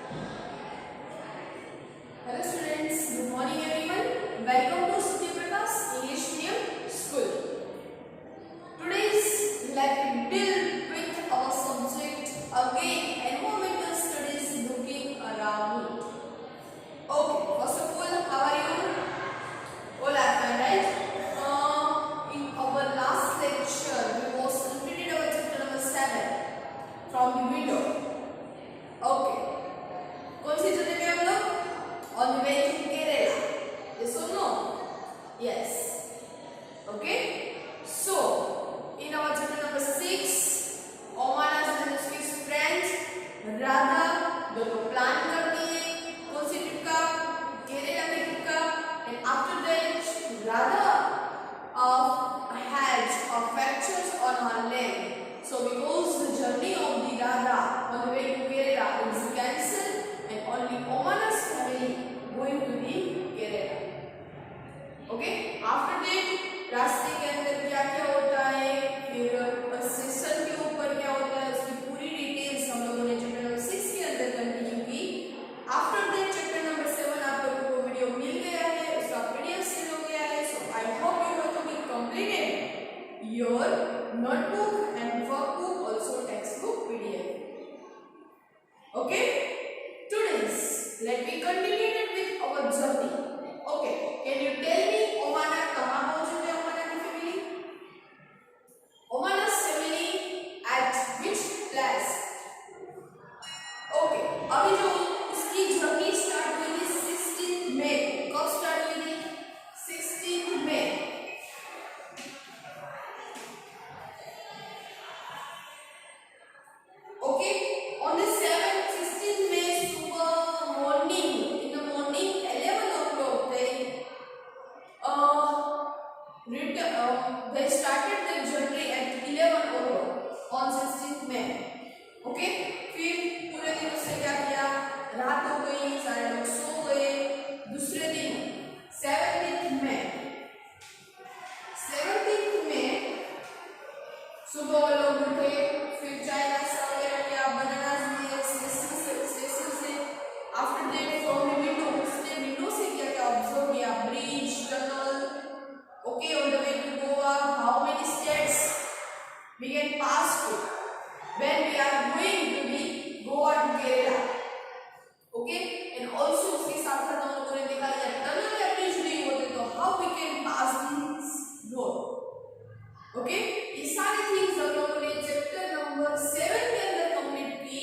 Hello students, good morning everyone. Welcome to Satya Prakash English Medium School. Today's let me deal with our subject again, environmental studies looking around. Okay, first of all, how are you? All are fine, right? In our last lecture, we was completed our chapter number 7 from the window. Okay. कौन सी जगह पे हम लोग? On the way to Kerala. Yes or no? Yes. Okay. So, in our chapter number 6, Omana and his friends Radha दोनों plan करती है कौन सी trip का? केरला की ट्रिप का. And after that, Radha had fractures on her leg. So, because the journey of the Radha on the way to Kerala is cancelled, and only Omana's family going to the Kerala. Okay. After that, रास्ते के अंदर क्या क्या होता है, फिर session के ऊपर क्या होता है, उसकी पूरी डिटेल्स हम लोगों ने चैप्टर नंबर 6 के अंदर कंटिन्यू की. आफ्टर दैट चैप्टर नंबर 7 आप लोगों को वीडियो मिल गया है, उसका पीडीएफ सेंड हो गया है. So I hope you have completed your notebook and workbook, also textbook PDF. Okay. Students, let me continue with our journey. Okay, can you tell me Omana कहाँ पहुँचे थे? Omana की family? Omana's family at which place? Okay, अभी जो उसकी journey start हुई थी 16 मई. कब start हुई थी? 16 मई. Okay, on the 16 May morning, in the morning 11 o'clock they started their journey at 11 o'clock on 16th May. Okay, फिर पूरे दिन उसने क्या किया? रात हो गई, सारे लोग सो गए. दूसरे दिन 17th May सुबह वो लोग उठे, फिर चाय नाश्ता वगैरह किया, बनानास लिए स्टेशन से. After that from the window, उसने विंडो से क्या क्या ऑब्जर्व किया? Bridge, tunnel. Okay, on the way to Goa, how many states we can pass through when we are going to the Goa to Kerala. Okay, and also उसके साथ साथ हम लोगों ने देखा जब टनल या ब्रिज नहीं होते तो how we can pass this road. Okay, ये सारी थिंग्स हम लोगों ने चैप्टर नंबर 7 के अंदर कंप्लीट की.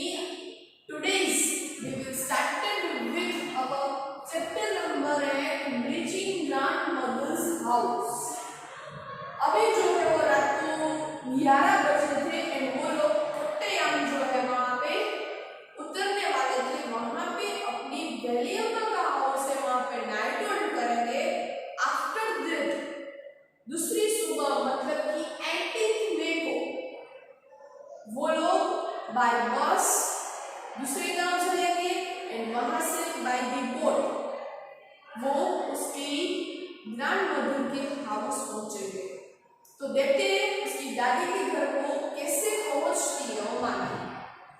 Today's we will started with our chapter number 8, reaching grandmother's house. अभी जो है वो रात को 11 बजे थे एंड वो लोग कोट्टयम जो है वहाँ पे उतरने वाले थे. वहाँ पे अपनी वैलियम्मा का हाउस है, वहाँ पे नाइट होल्ड करेंगे. आफ्टर दैट दूसरी सुबह मतलब कि 18 मई को वो लोग बाय बस दूसरे गांव चलेंगे एंड वहां से बाय द बोट वो उसकी ग्रैंडमदर के हाउस पहुंचेंगे. तो देखते हैं उसकी दादी के घर को कैसे पहुंचती है ओमाना.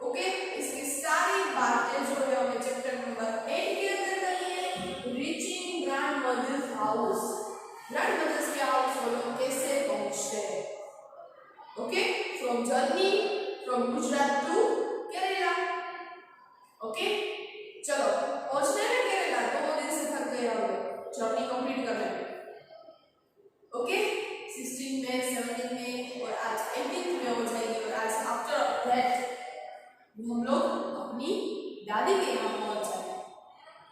ओके, इसकी सारी बातें जो है हमें चैप्टर नंबर 8 के अंदर करनी है. रीचिंग ग्रैंडमदर्स हाउस, ग्रैंडमदर्स के हाउस वो लोग कैसे पहुंचते हैं. Okay, from journey from Gujarat to Kerala. Okay, चलो पहुंचने में केरला 2 दिन से थक गए हम लोग, जर्नी कंप्लीट करने में. ओके, 16 में 17 में और आज 18 में हो जाएगी. और आज आफ्टर दैट हम लोग अपनी दादी के यहाँ पहुंच जाएंगे.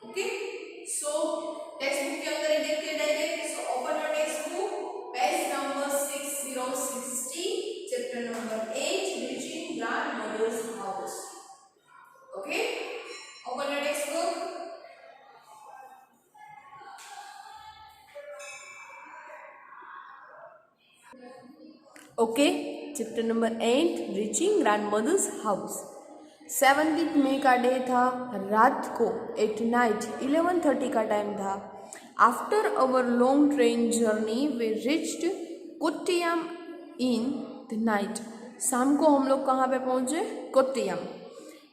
ओके, सो टेक्स्ट बुक के अंदर ही देखते हैं direct. So open your text book, page number 6060, chapter number 8, reaching grandmother's house. Okay, open your text book. Okay, chapter number 8, reaching grandmother's house. 17 मई का डे था. रात को एट नाइट 11:30 का टाइम था. After our long train journey we reached Kottayam in the night. शाम को हम लोग कहाँ पे पहुँचे? Kottayam.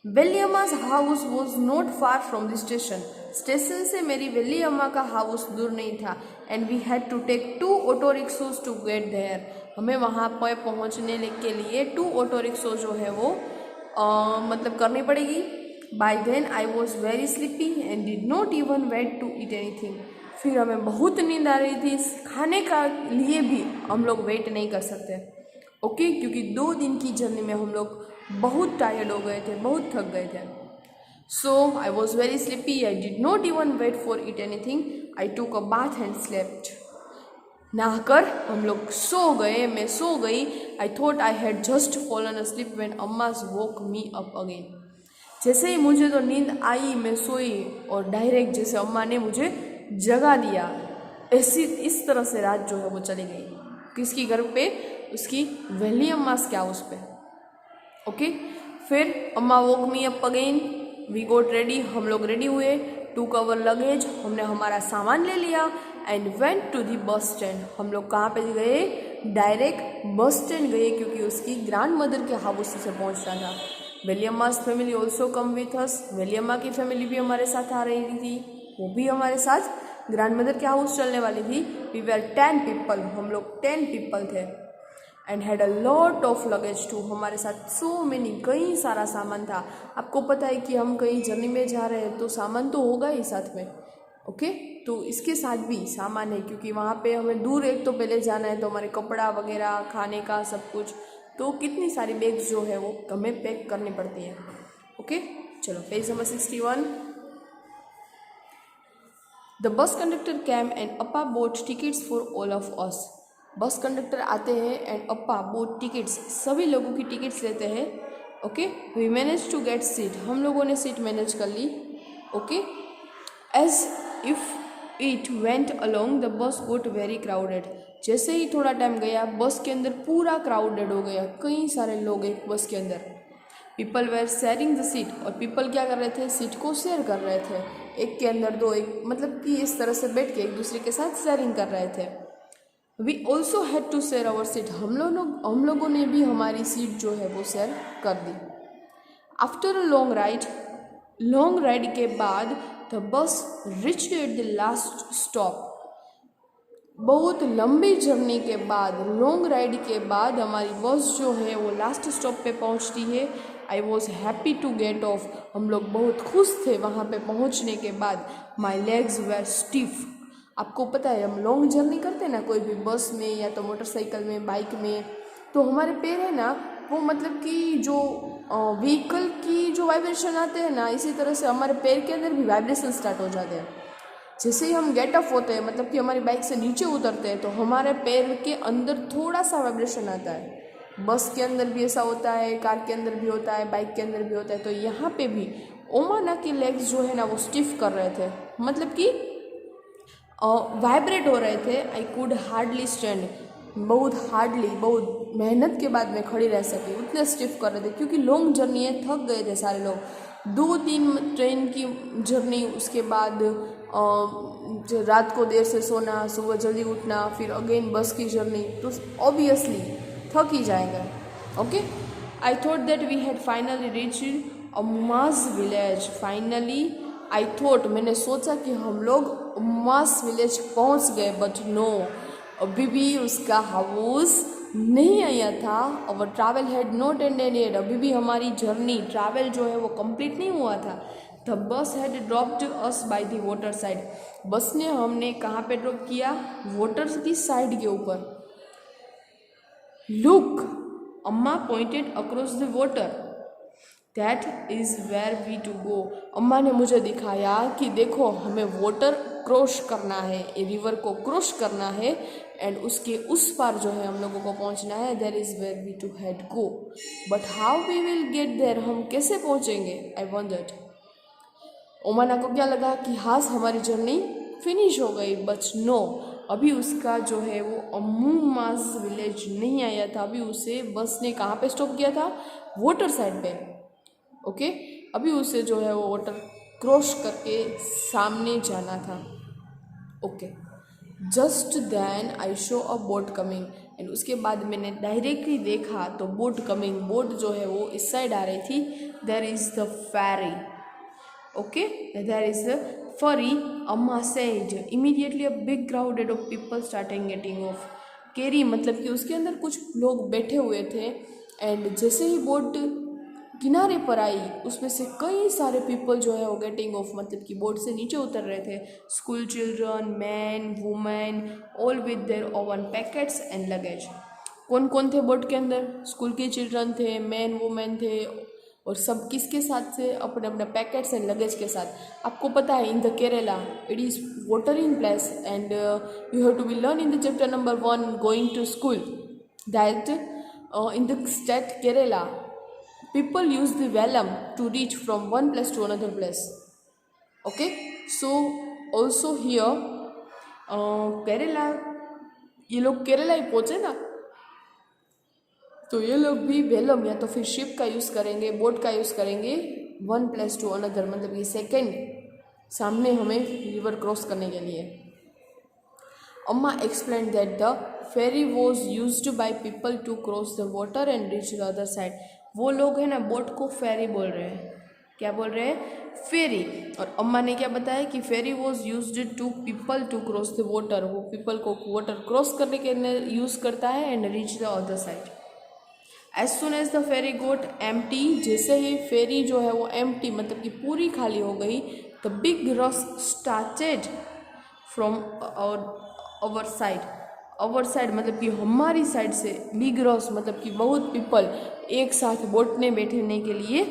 Valiyamma's house was not far from the station. Station से मेरी वेलियम्मा का हाउस दूर नहीं था। And we had to take 2 auto rickshaws to get there. हमें वहाँ पर पहुँचने के लिए 2 ऑटो रिक्शो जो है वो मतलब करनी पड़ेगी। By then I was very sleepy and did not even wait to eat anything. फिर हमें बहुत नींद आ रही थी, खाने का लिए भी हम लोग वेट नहीं कर सकते। ओके क्योंकि 2 दिन की जर्नी में हम लोग बहुत टायर्ड हो गए थे, बहुत थक गए थे। So I was very sleepy, I did not even wait for eat anything, I took a bath and slept. नहाकर हम लोग सो गए, मैं सो गई। I thought I had just fallen asleep when Amma's woke me up again. जैसे ही मुझे तो नींद आई, मैं सोई और डायरेक्ट जैसे अम्मा ने मुझे जगा दिया, ऐसी इस तरह से रात जो है वो चली गई। किसकी घर पे? उसकी वेलियम्मास के हाउस पे। ओके फिर Amma woke me up again, we got ready, हम लोग रेडी हुए, टू कवर लगेज, हमने हमारा सामान ले लिया and went to the bus stand. हम लोग कहाँ पे गए? डायरेक्ट बस स्टैंड गए क्योंकि उसकी ग्रैंड मदर के हाउस से पहुँचना था। Valiyamma's family also come with us. Valiyamma की फैमिली भी हमारे साथ आ रही थी, वो भी हमारे साथ ग्रैंड मदर के हाउस चलने वाली थी। वी वेर 10 पीपल, हम लोग 10 पीपल थे। And had a lot of luggage too, हमारे साथ सो मेनी, कई सारा सामान था। आपको पता है कि हम कहीं जर्नी में जा रहे हैं तो सामान तो होगा ही साथ में। ओके तो इसके साथ भी सामान है क्योंकि वहाँ पे हमें दूर एक तो पहले जाना है, तो हमारे कपड़ा वगैरह, खाने का सब कुछ, तो कितनी सारी बैग्स जो है वो हमें पैक करनी पड़ती है। ओके चलो page number 61। The bus conductor came and Appa bought tickets for all of us. Bus conductor आते हैं एंड अप्पा बोट टिकट्स, सभी लोगों की टिकट्स लेते हैं। Okay we manage to get seat, हम लोगों ने सीट मैनेज कर ली। Okay as if it went along the bus got very crowded. जैसे ही थोड़ा टाइम गया बस के अंदर पूरा क्राउडेड हो गया, कई सारे लोग एक बस के अंदर। People were sharing the seat, और पीपल क्या कर रहे थे? सीट को शेयर कर रहे थे, एक के अंदर दो, एक मतलब कि इस तरह से बैठ के एक दूसरे के साथ शेयरिंग कर रहे थे। We also had to share our seat, हम लोगों ने भी हमारी सीट जो है वो शेयर कर दी। आफ्टर अ लॉन्ग राइड के बाद the bus reached at the last stop. बहुत लंबी जर्नी के बाद, लॉन्ग राइड के बाद हमारी बस जो है वो लास्ट स्टॉप पे पहुंचती है। I was happy to get off, हम लोग बहुत खुश थे वहाँ पे पहुँचने के बाद। माई लेग्स वेर स्टिफ, आपको पता है हम लॉन्ग जर्नी करते हैं ना कोई भी बस में या तो मोटरसाइकिल में, बाइक में, तो हमारे पैर है ना वो मतलब कि जो व्हीकल की जो वाइब्रेशन आते हैं ना, इसी तरह से हमारे पैर के अंदर भी वाइब्रेशन स्टार्ट हो जाते हैं। जैसे ही हम गेट ऑफ होते हैं, मतलब कि हमारी बाइक से नीचे उतरते हैं, तो हमारे पैर के अंदर थोड़ा सा वाइब्रेशन आता है। बस के अंदर भी ऐसा होता है, कार के अंदर भी होता है, बाइक के अंदर भी होता है। तो यहाँ पे भी ओमाना के लेग्स जो है ना वो स्टिफ कर रहे थे, मतलब कि वाइब्रेट हो रहे थे। आई कुड हार्डली स्टैंड, बहुत मेहनत के बाद मैं खड़ी रह सकी, उतने स्टिफ कर रहे थे क्योंकि लॉन्ग जर्नी है, थक गए थे सारे लोग। 2 दिन ट्रेन की जर्नी, उसके बाद रात को देर से सोना, सुबह जल्दी उठना, फिर अगेन बस की जर्नी, तो ऑब्वियसली थक ही जाएगा। Okay I thought that we had finally reached Amma's village. Finally I thought, मैंने सोचा कि हम लोग अम्मास विलेज पहुंच गए, बट नो, अभी भी उसका हाउस नहीं आया था। और ट्रैवल हैड नॉट एंडेड, अभी भी हमारी जर्नी, ट्रैवल जो है वो कंप्लीट नहीं हुआ था। The bus had dropped us by the water side, बस ने हमने कहाँ पे ड्रॉप किया? वाटर की साइड के ऊपर। Look, Amma pointed across the water, that is where we to go. Amma ने मुझे दिखाया कि देखो हमें वाटर क्रॉस करना है, ये रिवर को क्रॉस करना है एंड उसके उस पार जो है हम लोगों को पहुंचना है। There is where we to had go, but how we will get there, हम कैसे पहुंचेंगे? आई वंडर्ड। ओमाना को क्या लगा कि हाँ हमारी जर्नी फिनिश हो गई, बट नो, अभी उसका जो है वो अम्मास विलेज नहीं आया था। अभी उसे बस ने कहाँ पे स्टॉप किया था? वाटर साइड पे। ओके अभी उसे जो है वो वाटर क्रॉस करके सामने जाना था। Okay just then I saw a boat coming and उसके बाद मैंने डायरेक्टली देखा तो बोट कमिंग, बोट जो है वो इस साइड आ रही थी. There is the ferry. Okay, there is a ferry. Amma said. Immediately a big crowd of people started getting off. केरी मतलब कि उसके अंदर कुछ लोग बैठे हुए थे एंड जैसे ही बोट किनारे पर आई उसमें से कई सारे पीपल जो है वो गेटिंग ऑफ मतलब कि बोट से नीचे उतर रहे थे. School children, man, women, all with their own packets and luggage. कौन कौन थे बोट के अंदर? स्कूल के चिल्ड्रन थे, मैन वुमेन थे और सब किसके साथ से? अपने अपने पैकेट्स एंड लगेज के साथ. आपको पता है in the Kerala it is water in place and you have to be learn in the chapter number 1 going to school that in the state Kerala people use the vellum to reach from one place to another place. Okay, so also here Kerala, ये लोग केरला ही पहुँचे ना तो ये लोग भी Welham या तो फिर शिप का यूज़ करेंगे, बोट का यूज़ करेंगे वन प्लेस टू अनदर मतलब ये सेकेंड सामने हमें रिवर क्रॉस करने के लिए. Amma explain that the ferry was used by people to cross the water and reach the other side. वो लोग हैं ना बोट को फेरी बोल रहे हैं. क्या बोल रहे हैं? फेरी. और अम्मा ने क्या बताया कि ferry was used to people to cross the water. वो पीपल को वाटर क्रॉस करने के लिए यूज़ करता है and reach the other side. As soon as the ferry got empty, जैसे ही फेरी जो है वो एम्प्टी मतलब कि पूरी खाली हो गई, the big bus started from our side. Our side मतलब कि हमारी साइड से, बिग रस मतलब कि बहुत पीपल एक साथ बोट में बैठने के लिए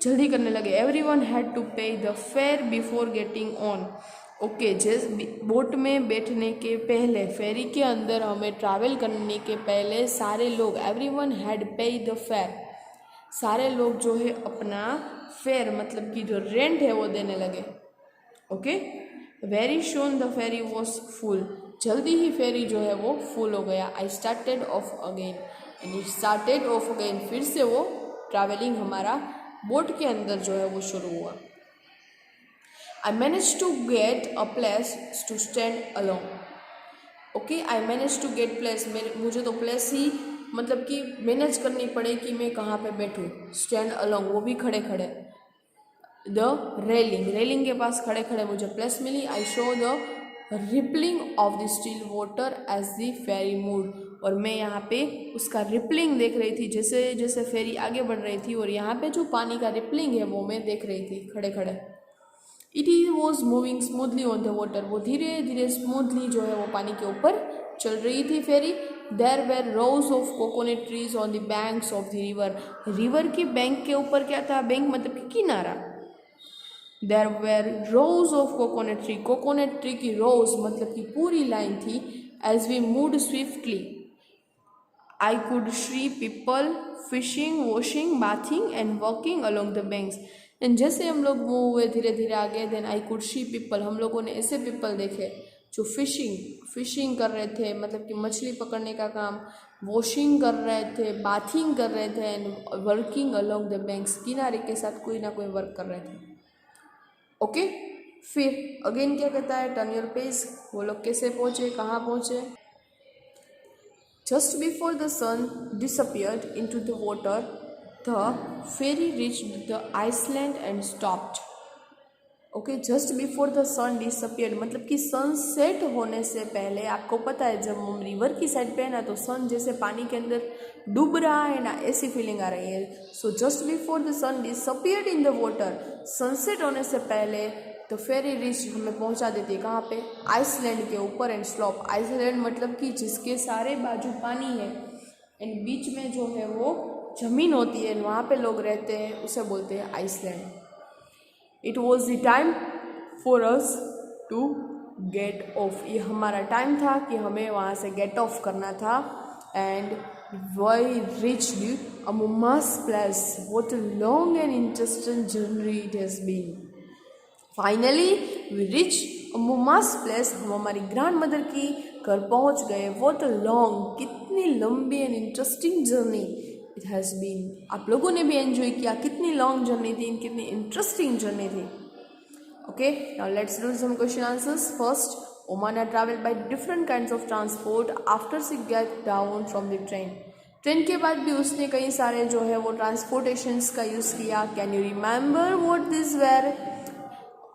जल्दी करने लगे. एवरी वन हैड टू पे the fair before getting on. Okay, जैसे बोट में बैठने के पहले, फेरी के अंदर हमें ट्रैवल करने के पहले सारे लोग, एवरी वन हैड पे द फेयर, सारे लोग जो है अपना फेयर मतलब कि जो रेंट है वो देने लगे. Okay, very soon the ferry was full. जल्दी ही फेरी जो है वो फुल हो गया. I started off again and it started off again. फिर से वो ट्रैवलिंग हमारा बोट के अंदर जो है वो शुरू हुआ. I managed to get a place to stand alone. Okay, I managed to get place. मुझे तो प्लेस ही मतलब कि मैनेज करनी पड़े कि मैं कहाँ पे बैठूँ. स्टैंड अलोंग, वो भी खड़े खड़े. द रेलिंग, रेलिंग के पास खड़े खड़े मुझे प्लेस मिली. I saw the rippling of the still water as the ferry move. और मैं यहाँ पे उसका रिपलिंग देख रही थी जैसे जैसे फेरी आगे बढ़ रही थी, और यहाँ पे जो पानी का रिपलिंग है वो मैं देख रही थी खड़े खड़े. It was moving smoothly on the water. वो धीरे धीरे स्मूथली जो है वो पानी के ऊपर चल रही थी ferry. There were rows of coconut trees on the banks of the river. River की बैंक के ऊपर क्या था? बैंक मतलब कि किनारा. There were rows of coconut tree. Coconut tree की रोज मतलब कि पूरी लाइन थी. As we moved swiftly I could see people fishing, washing, bathing and walking along the banks. And जैसे हम लोग मूव हुए धीरे धीरे आगे, then I could see people, हम लोगों ने ऐसे पीपल देखे जो फिशिंग कर रहे थे मतलब कि मछली पकड़ने का काम, वॉशिंग कर रहे थे, बाथिंग कर रहे थे and working along the banks. किनारे के साथ कोई ना कोई वर्क कर रहे थे. ओके, फिर अगेन क्या कहता है? Turn your page. वो लोग कैसे पहुँचे, कहाँ पहुँचे? Just before the sun disappeared into the water the ferry reached the island and stopped. Okay, just before the sun disappeared मतलब कि सनसेट होने से पहले. आपको पता है जब हम रिवर की साइड पे है ना तो सन जैसे पानी के अंदर डूब रहा है ना, ऐसी फीलिंग आ रही है. So just before the sun disappeared in the water, sunset होने से पहले द फेरी रीच हमें पहुंचा देती है कहाँ पे? आइसलैंड के ऊपर एंड स्लॉप. आइसलैंड मतलब कि जिसके सारे बाजू पानी है एंड बीच में जो है वो ज़मीन होती है, वहाँ पे लोग रहते हैं, उसे बोलते हैं island. It was the time for us to get off. ये हमारा टाइम था कि हमें वहाँ से गेट ऑफ करना था. And we reached Ammumma's place. What a long and interesting journey it has been. Finally we reach Ammumma's place. हम हमारी ग्रैंड मदर की घर पहुँच गए. व्हाट अ लॉन्ग, कितनी लंबी and interesting journey it has been. आप लोगों ने भी एंजॉय किया. कितनी लॉन्ग जर्नी थी, कितनी इंटरेस्टिंग जर्नी थी. Okay, now let's do some question answers. First, Omana traveled by different kinds of transport after she get down from the train. Train के बाद भी उसने कई सारे जो है वो ट्रांसपोर्टेशंस का यूज़ किया. Can you remember what this were?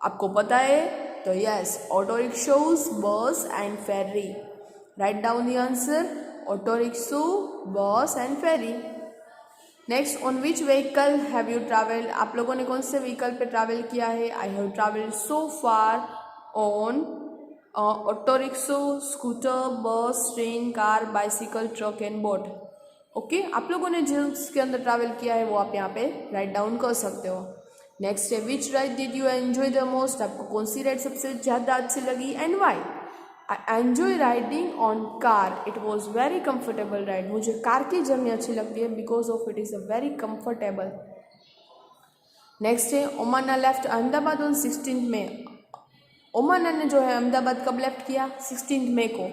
आपको पता है? तो yes, auto rickshaws, bus and ferry. Write down the answer. Auto rickshaw, bus and ferry. Next, on which vehicle have you travelled? आप लोगों ने कौन से व्हीकल पे ट्रैवल किया है? I have travelled so far on auto rickshaw, scooter, bus, train, car, bicycle, truck and boat. Okay, आप लोगों ने जिसके अंदर ट्रैवल किया है वो आप यहाँ पे राइट डाउन कर सकते हो. नेक्स्ट है, which ride did you enjoy the most? आपको कौन सी राइड सबसे ज़्यादा अच्छी लगी and why? I enjoy riding on car. It was very comfortable ride. मुझे कार की जर्नी अच्छी लगती है because of it is a very comfortable. Next है, Omana left Ahmedabad on 16 May. Omana ने जो है अहमदाबाद कब लेफ्ट किया? 16 मई को.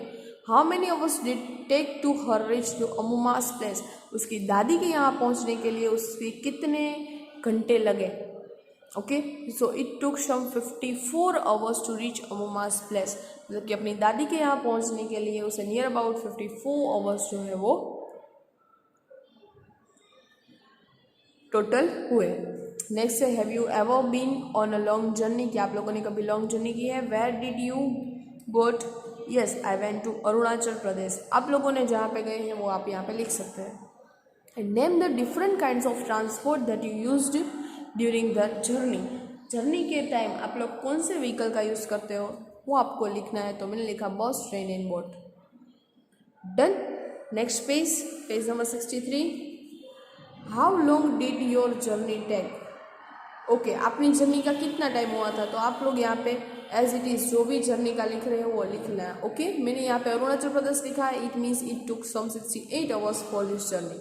How many hours did take to her reach to Ammumma's place? उसकी दादी के यहाँ पहुँचने के लिए उसके कितने घंटे लगे? Okay, so it took some 54 hours to reach Ammumma's place. मतलब कि अपनी दादी के यहाँ पहुँचने के लिए उसे नियर अबाउट 54 आवर्स जो है वो टोटल हुए. नेक्स्ट है, have you ever been on a long journey? क्या आप लोगों ने कभी लॉन्ग जर्नी की है? Where did you got? Yes, I went to Arunachal Pradesh. आप लोगों ने जहाँ पे गए हैं वो आप यहाँ पे लिख सकते हैं. And name the different kinds of transport that you used during the journey. Journey के टाइम आप लोग कौन से व्हीकल का यूज़ करते हो वो आपको लिखना है. तो मैंने लिखा bus, train and boat. Done. Next page, page number 63. How long did your journey take? Okay, अपनी जर्नी का कितना टाइम हुआ था? तो आप लोग यहाँ पे एज इट इज़ जो भी जर्नी का लिख रहे हो वो लिखना है. ओके, मैंने यहाँ पे अरुणाचल प्रदेश लिखा है. It means it took some 68 hours for this journey.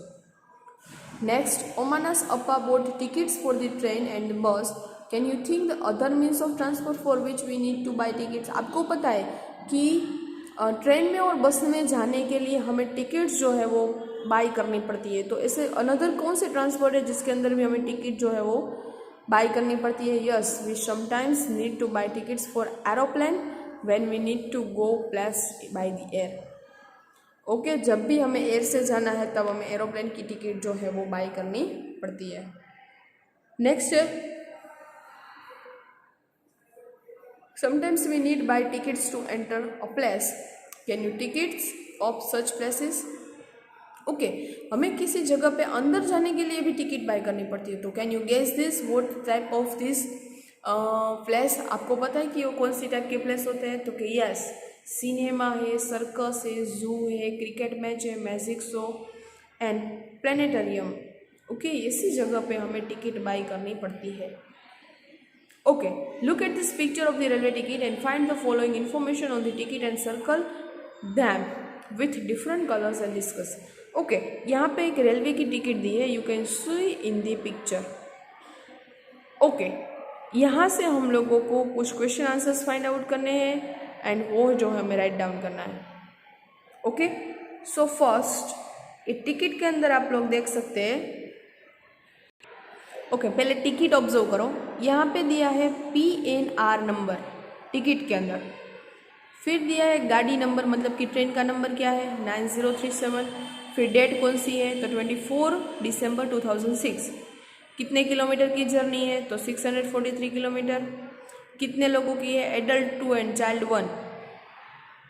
Next, Omana's Appa bought tickets for the train and bus. Can you think the other means of transport for which we need to buy tickets? आपको पता है कि train में और बस में जाने के लिए हमें टिकट्स जो है वो बाई करनी पड़ती है. तो ऐसे अनदर कौन से ट्रांसपोर्ट है जिसके अंदर भी हमें टिकट जो है वो बाई करनी पड़ती है? Yes, we sometimes need to buy tickets for aeroplane when we need to go place by the air. Okay, जब भी हमें एयर से जाना है तब हमें एरोप्लेन की टिकट जो है वो बाई करनी पड़ती है. Next, sometimes we need buy tickets to enter a place. Can you tickets of such places? Okay, हमें किसी जगह पे अंदर जाने के लिए भी टिकट बाय करनी पड़ती है. तो can you guess this what type of this place? आपको पता है कि वो कौन सी टाइप के प्लेस होते हैं? तो कि यस, सिनेमा है, सर्कस है, जू है, क्रिकेट मैच है, magic show and planetarium. Okay, इसी जगह पे हमें टिकट बाय करनी पड़ती है. Okay, look at this picture of the railway ticket and find the following information on the ticket and circle them with different colours and discuss. Okay, यहाँ पे एक रेलवे की टिकट दी है. You can see in the picture. Okay, यहाँ से हम लोगों को कुछ क्वेश्चन आंसर्स फाइंड आउट करने हैं एंड वो जो हमें राइट डाउन करना है. ओके, सो फर्स्ट एक टिकट के अंदर आप लोग देख सकते हैं. ओके, पहले टिकट ऑब्जर्व करो. यहाँ पे दिया है PNR नंबर टिकट के अंदर. फिर दिया है गाड़ी नंबर, मतलब कि ट्रेन का नंबर क्या है, 9037. फिर डेट कौन सी है, तो 24 दिसंबर 2006. कितने किलोमीटर की जर्नी है, तो 643 किलोमीटर. कितने लोगों की है, एडल्ट 2 एंड चाइल्ड 1.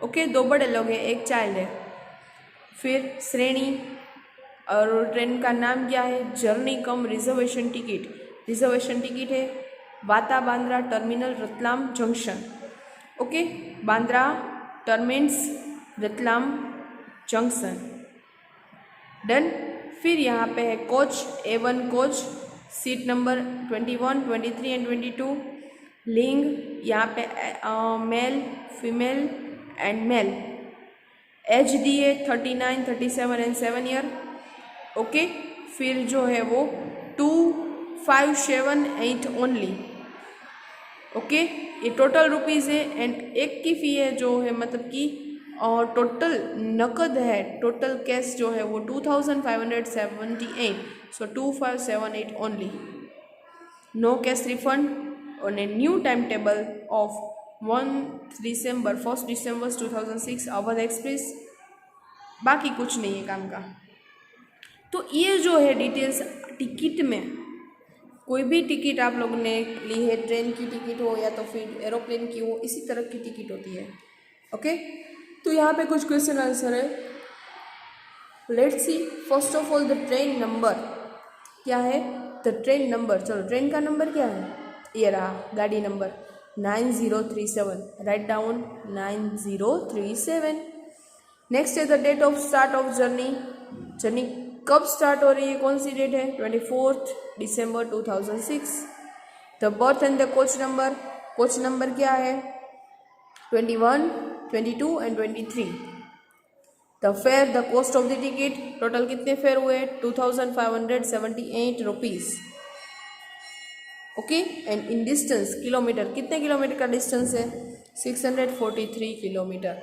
ओके, 2 बड़े लोग हैं, 1 चाइल्ड है. फिर श्रेणी और ट्रेन का नाम क्या है, journey cum reservation ticket. Reservation ticket है वाता Bandra terminal Ratlam junction. Okay, Bandra terminus Ratlam junction. Done. फिर यहाँ पे है coach, A1 coach, seat number 21, 23 and 22. लिंग यहाँ पे male, female and male. Age दी है 39, 37 एंड 7 ईयर. ओके, फिर जो है वो 2578 ओनली. ओके, ये टोटल रुपीज़ है एंड एक की फ़ी है जो है, मतलब कि और टोटल नकद है, टोटल कैश जो है वो 2578. So 2578 only. No cash refund on a new time table of 1 दिसंबर 2006 अवध एक्सप्रेस। बाकी कुछ नहीं है काम का। तो ये जो है डिटेल्स टिकट में, कोई भी टिकट आप लोगों ने ली है, ट्रेन की टिकट हो या तो फिर एरोप्लेन की हो, इसी तरह की टिकट होती है। ओके, तो यहाँ पे कुछ क्वेश्चन आंसर है। Let's see first of all the train number क्या है, द ट्रेन नंबर। चलो ट्रेन का नंबर क्या है, ये रहा गाड़ी नंबर 9037, राइट डाउन 9037। नेक्स्ट है the date of start of journey, journey कब स्टार्ट हो रही है, कौन सी डेट है, 24 दिसंबर 2006। The berth and the coach number क्या है, 21, 22 and 23। The fare, the cost of the ticket, total कितने फेयर हुए, 2578 rupees. Okay, and in distance kilometre, कितने किलोमीटर का डिस्टेंस है, 643 किलोमीटर।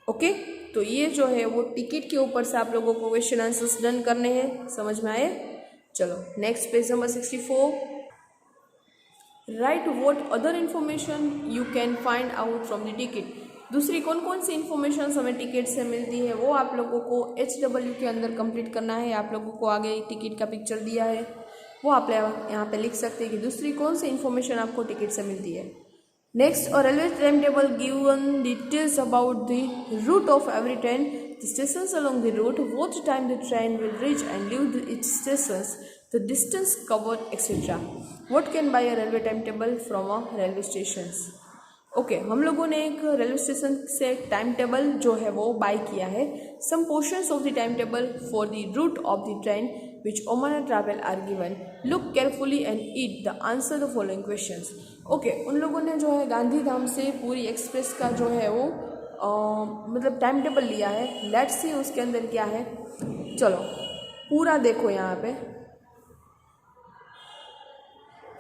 ओके, तो ये जो है वो टिकट के ऊपर से आप लोगों को क्वेश्चन आंसर्स डन करने हैं, समझ में आए। चलो next page number 64। Right what other information you can find out from the ticket. दूसरी कौन कौन सी इन्फॉर्मेशन हमें टिकट से मिलती है वो आप लोगों को HW के अंदर कंप्लीट करना है। आप लोगों को आगे टिकट का पिक्चर दिया है, वो आप यहाँ पे लिख सकते हैं कि दूसरी कौन सी इन्फॉर्मेशन आपको टिकट से मिलती है। Next, a railway timetable given details about the route of every train, the stations along the route, what time the train will reach and leave its stations, the distance covered, etc. What can buy a railway timetable from a railway stations? Okay, हम लोगों ने एक railway station से time table जो है वो buy किया है। Some portions of the time table for the route of the train which Omana travel are given. Look carefully and eat the answer the following questions. Okay, उन लोगों ने जो है गांधीधाम से पूरी एक्सप्रेस का जो है वो मतलब टाइम टेबल लिया है। लेट्स सी उसके अंदर क्या है, चलो पूरा देखो यहाँ पे।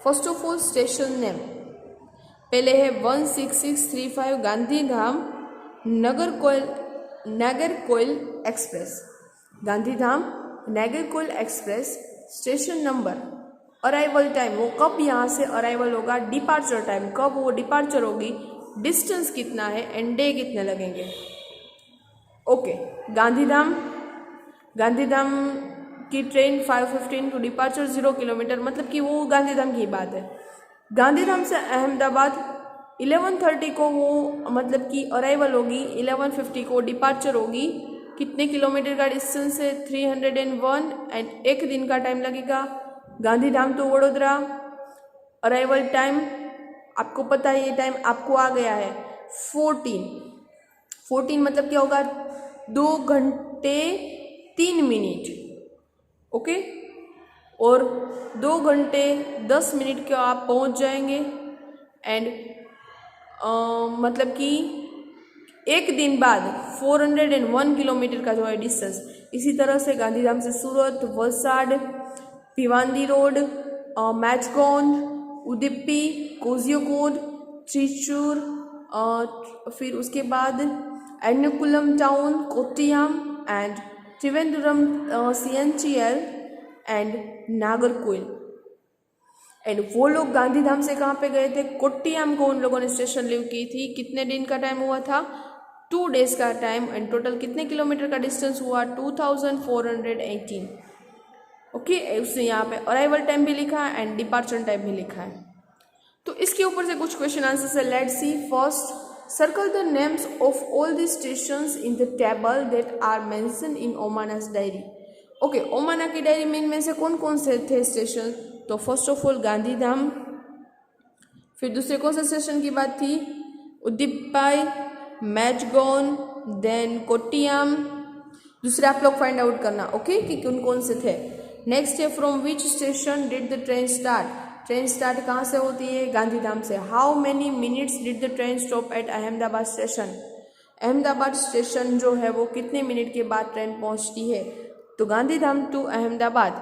First of all station name पहले है 16635 Gandhidham Nagercoil express, Gandhidham Nagercoil express. Station number, arrival time वो कब यहाँ से अराइवल होगा, डिपार्चर टाइम कब वो डिपार्चर होगी, डिस्टेंस कितना है एंड डे कितने लगेंगे। ओके, गांधीधाम की ट्रेन 5:15 टू डिपार्चर 0 किलोमीटर, मतलब कि वो गांधीधाम की बात है। गांधीधाम से अहमदाबाद 11:30 को वो मतलब कि अराइवल होगी, 11:50 को डिपार्चर होगी। कितने किलोमीटर का डिस्टेंस है, 301 एंड एक दिन का टाइम लगेगा। Gandhidham to Vadodara arrival time आपको पता है, ये टाइम आपको आ गया है 14 मतलब क्या होगा, 2 घंटे 3 मिनट। ओके, और 2 घंटे 10 मिनट के आप पहुंच जाएंगे एंड मतलब कि एक दिन बाद 401 किलोमीटर का जो है डिस्टेंस। इसी तरह से गांधीधाम से सूरत, वलसाड, भिवांडी रोड, मैचगॉन, उडुपी, कोझिकोड, त्रिचूर, फिर उसके बाद Ernakulam town, Kottayam and Trivandrum, CNCL and Nagercoil. And वो लोग गांधीधाम से कहाँ पे गए थे, कोट्टियम को उन लोगों ने स्टेशन लीव की थी। कितने दिन का टाइम हुआ था, 2 डेज का टाइम एंड टोटल कितने किलोमीटर का डिस्टेंस हुआ, 2418। ओके, उसने यहाँ पे अराइवल टाइम भी लिखा है एंड डिपार्चर टाइम भी लिखा है। तो इसके ऊपर से कुछ क्वेश्चन आंसर है। Let's see first, circle the names of all the stations in the table that are mention in Omana's diary. Okay, Omana की डायरी में इनमें से कौन कौन से थे स्टेशन, तो फर्स्ट ऑफ ऑल गांधीधाम, फिर दूसरे कौन से स्टेशन की बात थी, उडुपी, मैचगॉन, देन कोट्टियम। दूसरे आप लोग फाइंड आउट करना, ओके, कि कौन कौन से थे। नेक्स्ट है from which station did the train start, train start कहाँ से होती है, गांधीधाम से। How many minutes did the train stop at Ahmedabad station, Ahmedabad station जो है वो कितने मिनट के बाद ट्रेन पहुँचती है, तो गांधीधाम टू अहमदाबाद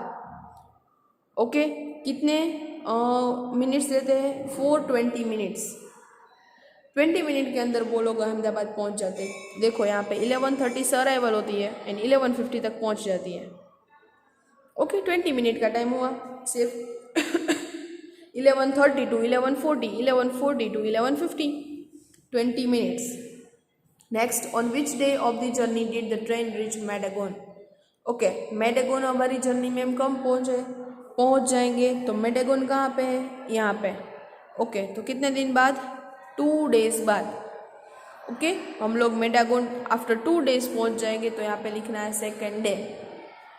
ओके कितने मिनट्स लेते हैं, 420 मिनट्स। 20 मिनट के अंदर वो लोग अहमदाबाद पहुंच जाते हैं। देखो यहाँ पे 11:30 से अराइवल होती है एंड 11:50 तक पहुंच जाती है। ओके, 20 मिनट का टाइम हुआ सिर्फ। 11:30 to 11:40, 11:40 to 11:50, 20 minutes. Next, on which day of the journey did the train reach Madagon? Okay, Madgaon हमारी जर्नी में हम कब पहुंच जाएंगे? तो मेडागोन कहाँ पे है? यहाँ पे। ओके, तो कितने दिन बाद? 2 डेज बाद। ओके, हम लोग मेडागोन आफ्टर 2 डेज पहुंच जाएंगे, तो यहाँ पे लिखना है सेकेंड डे।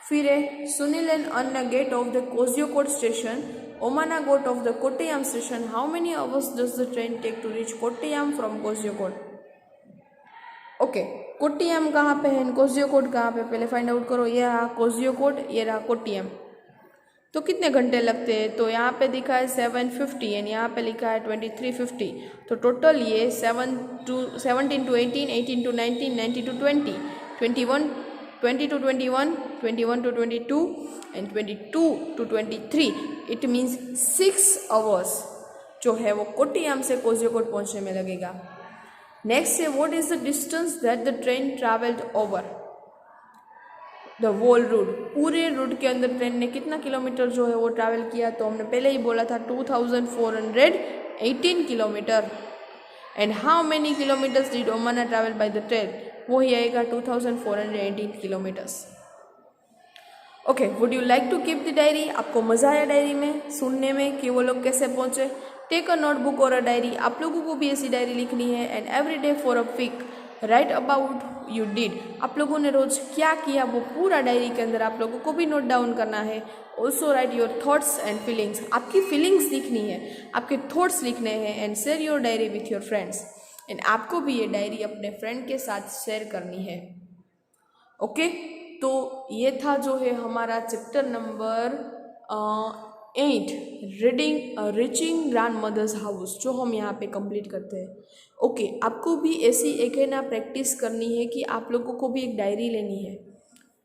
फिर है Sunil and Anna get off the Kozhikode station, Omana got off the Kottayam station, how many hours does the train take to reach Kottayam from Kozhikode? Okay, Kottayam कहाँ पे है, कोजियोकोड कहाँ पे, पहले फाइंड आउट करो। ये रहा कोजियोकोड, ये रहा कोट्टयम। तो कितने घंटे लगते हैं? तो यहाँ पे दिखा है 750 एंड यहाँ पे लिखा है 2350। तो टोटल ये 17 to 18, 18 to 19, 19 to 20, 21, 20 to 21, 21 to 22 and 22 to 23, it means 6 hours जो है वो कोट्टयम से कोजियोकोड पहुँचने में लगेगा। नेक्स्ट है what is the distance that the train travelled over the whole route? पूरे रूट के अंदर ट्रेन ने कितना किलोमीटर जो है वो ट्रैवल किया? तो हमने पहले ही बोला था 2418 kilometre. And how many kilometres did Omana travel by the train? वो ही आएगा 2418 kilometres. Okay, would you like to keep the diary? आपको मज़ा आया डायरी में सुनने में कि वो लोग कैसे पहुँचे? टेक अ नोटबुक और अ डायरी, आप लोगों को भी ऐसी डायरी लिखनी है। And every day for a week write about you did, आप लोगों ने रोज क्या किया वो पूरा डायरी के अंदर आप लोगों को भी नोट डाउन करना है। Also right your thoughts and feelings, आपकी फीलिंग्स लिखनी है, आपके थॉट्स लिखने हैं। And share your diary with your friends, and आपको भी ये डायरी अपने फ्रेंड के साथ शेयर करनी है। ओके, तो ये था जो है हमारा chapter number 8 reaching grandmother's house, जो हम यहाँ पे कंप्लीट करते हैं। ओके, आपको भी ऐसी एक है ना प्रैक्टिस करनी है कि आप लोगों को भी एक डायरी लेनी है।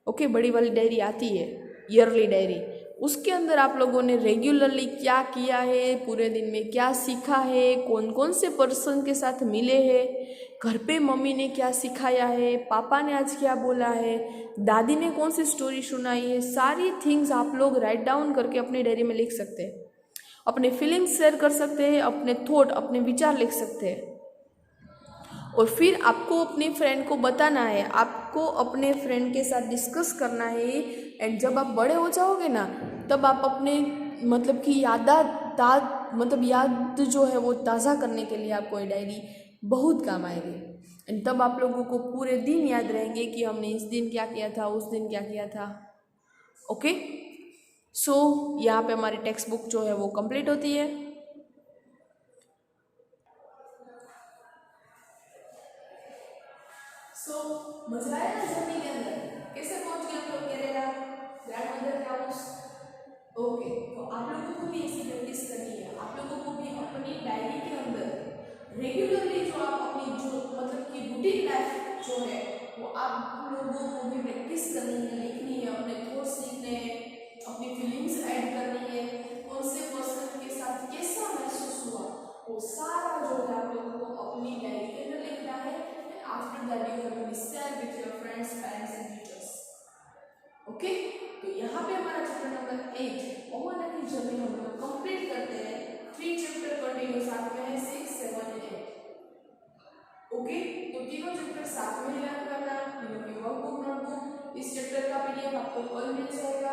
ओके, बड़ी वाली डायरी आती है, ईयरली डायरी, उसके अंदर आप लोगों ने रेगुलरली क्या किया है, पूरे दिन में क्या सीखा है, कौन कौन से पर्सन के साथ मिले हैं, घर पे मम्मी ने क्या सिखाया है, पापा ने आज क्या बोला है, दादी ने कौन सी स्टोरी सुनाई है, सारी थिंग्स आप लोग राइट डाउन करके अपनी डायरी में लिख सकते हैं। अपने फीलिंग्स शेयर कर सकते हैं, अपने थॉट, अपने विचार लिख सकते हैं। और फिर आपको अपने फ्रेंड को बताना है, आपको अपने फ्रेंड के साथ डिस्कस करना है। एंड जब आप बड़े हो जाओगे ना, तब आप अपने मतलब कि याद जो है वो ताज़ा करने के लिए आपको ये डायरी बहुत काम आएगी। एंड तब आप लोगों को पूरे दिन याद रहेंगे कि हमने इस दिन क्या किया था, उस दिन क्या किया था। ओके, सो यहाँ पे हमारी टेक्स्ट बुक जो है वो कंप्लीट होती है। मजा आया ना जर्नी के अंदर? कैसे पहुंच गए हम लोग केरला ग्रैंडमदर हाउस? ओके, तो आप लोगों को भी ऐसी प्रैक्टिस करनी है। आप लोगों को भी अपनी डायरी के अंदर रेगुलरली जो आप अपनी जो मतलब कि रूटीन लाइफ जो है वो आप लोगों को भी प्रैक्टिस करनी है, लिखनी है, अपने थॉट्स लिखने हैं, अपनी फीलिंग्स ऐड करनी है, कौन से पर्सन के साथ कैसा महसूस हुआ वो सारा जो है आप लोगों को अपनी डायरी के अंदर लिखना है। After that you have to share with your friends, parents and teachers. Okay? तो यहाँ पे हमारा चैप्टर नंबर 8 ओमाना की जर्नी हम लोग कंप्लीट करते हैं। 3 चैप्टर कंटिन्यू साथ में है, 6, 7 and 8. ओके, तो तीनों चैप्टर साथ में लर्न करना, तीनों की वर्कबुक नोटबुक, इस चैप्टर का पीडीएफ आपको कल मिल जाएगा।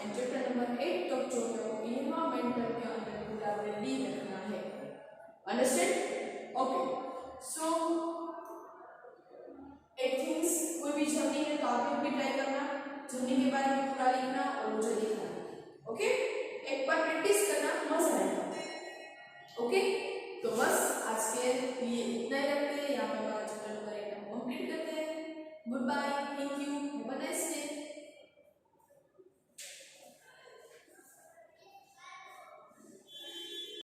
एंड चैप्टर नंबर 8 तक जो है वो इन्वायरमेंटल के अंदर पूरा रेडी रखना है। अंडरस्टैंड? ओके, सो एक थिंग्स कोई भी जर्नी है तो आप लोग भी ट्राई करना, जर्नी के बारे में पूरा लिखना और मुझे लिखना। ओके, एक बार प्रैक्टिस करना, मजा आएगा। ओके, तो बस आज के लिए इतना ही रखते हैं। यहाँ पे हमारा चैप्टर नंबर 8 कंप्लीट करते हैं। Good bye, thank you, have a nice